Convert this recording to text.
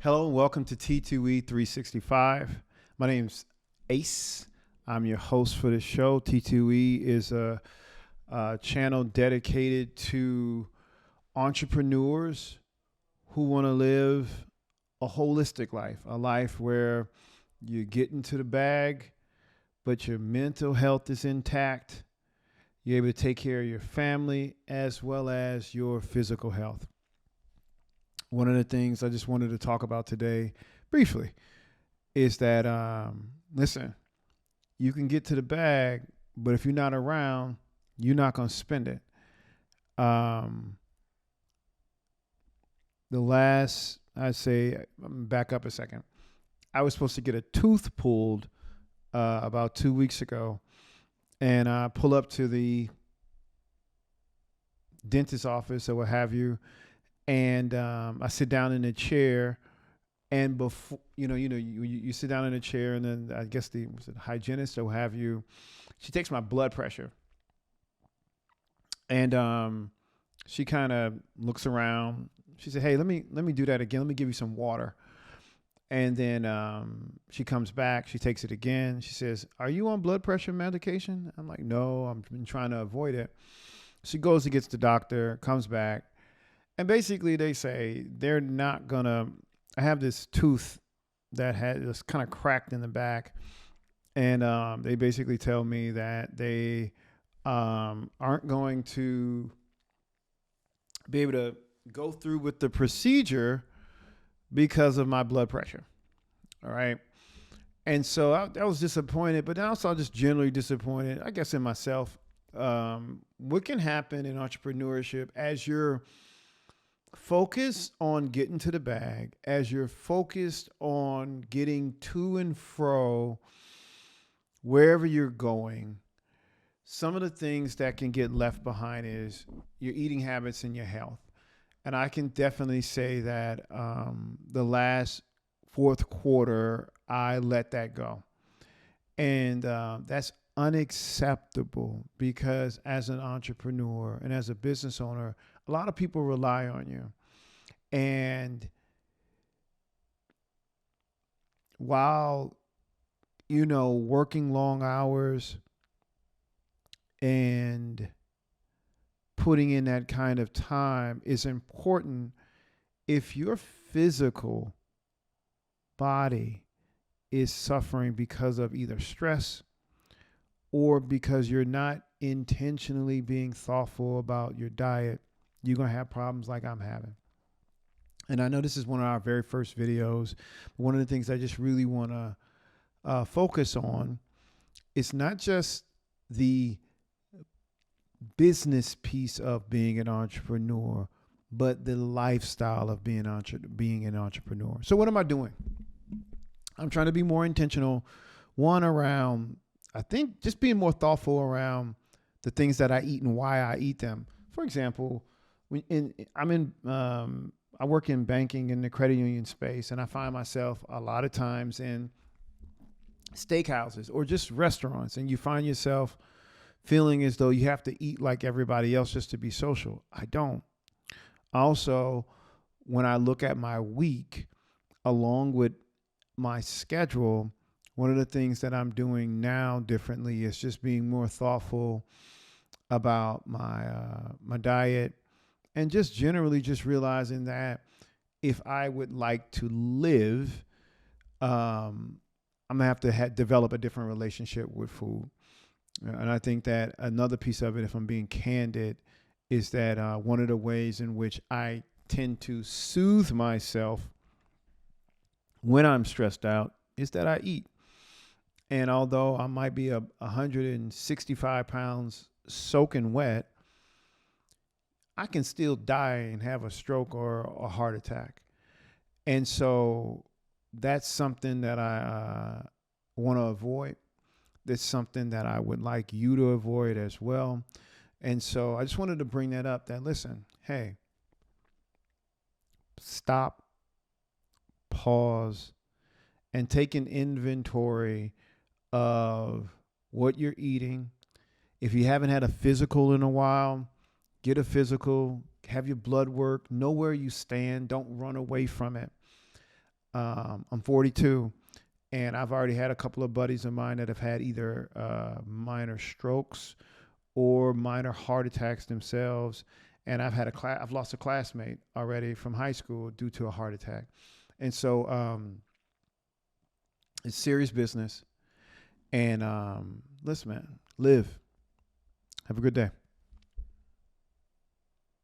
Hello and welcome to T2E 365. My name's Ace. I'm your host for the show. T2E is a channel dedicated to entrepreneurs who want to live a holistic life, a life where you get into the bag, but your mental health is intact. You're able to take care of your family as well as your physical health. One of the things I just wanted to talk about today briefly is that, listen, you can get to the bag, but if you're not around, you're not going to spend it. Back up a second. I was supposed to get a tooth pulled about 2 weeks ago, and I pull up to the dentist's office or what have you, and I sit down in a chair, and before you sit down in a chair, and then I guess the hygienist or what have you, she takes my blood pressure, and she kind of looks around. She said, "Hey, let me do that again. Let me give you some water." And then she comes back. She takes it again. She says, "Are you on blood pressure medication?" I'm like, "No, I've been trying to avoid it." She goes and gets the doctor, comes back. And basically they say they're not going to, I have this tooth that was kind of cracked in the back. And they basically tell me that they aren't going to be able to go through with the procedure because of my blood pressure. All right. And so I was disappointed, but also I was just generally disappointed, I guess, in myself. What can happen in entrepreneurship as you're focused on getting to the bag, as you're focused on getting to and fro wherever you're going, some of the things that can get left behind is your eating habits and your health. And I can definitely say that the last fourth quarter, I let that go. And that's unacceptable because as an entrepreneur and as a business owner, a lot of people rely on you. And while, working long hours and putting in that kind of time is important, if your physical body is suffering because of either stress or because you're not intentionally being thoughtful about your diet, you're going to have problems like I'm having. And I know this is one of our very first videos. One of the things I just really want to focus on is not just the business piece of being an entrepreneur, but the lifestyle of being an entrepreneur. So what am I doing? I'm trying to be more intentional, around, I think, just being more thoughtful around the things that I eat and why I eat them. For example, I work in banking in the credit union space, and I find myself a lot of times in steakhouses or just restaurants, and you find yourself feeling as though you have to eat like everybody else just to be social. I don't. Also, when I look at my week along with my schedule, one of the things that I'm doing now differently is just being more thoughtful about my diet, and just generally just realizing that if I would like to live, I'm gonna have to develop a different relationship with food. And I think that another piece of it, if I'm being candid, is that one of the ways in which I tend to soothe myself when I'm stressed out is that I eat. And although I might be 165 pounds soaking wet, I can still die and have a stroke or a heart attack. And so that's something that I want to avoid. That's something that I would like you to avoid as well. And so I just wanted to bring that up, that listen, hey, stop, pause, and take an inventory of what you're eating. If you haven't had a physical in a while, get a physical, have your blood work, know where you stand, don't run away from it. I'm 42, and I've already had a couple of buddies of mine that have had either minor strokes or minor heart attacks themselves. And I've lost a classmate already from high school due to a heart attack. And so it's serious business. And listen, man, live. Have a good day.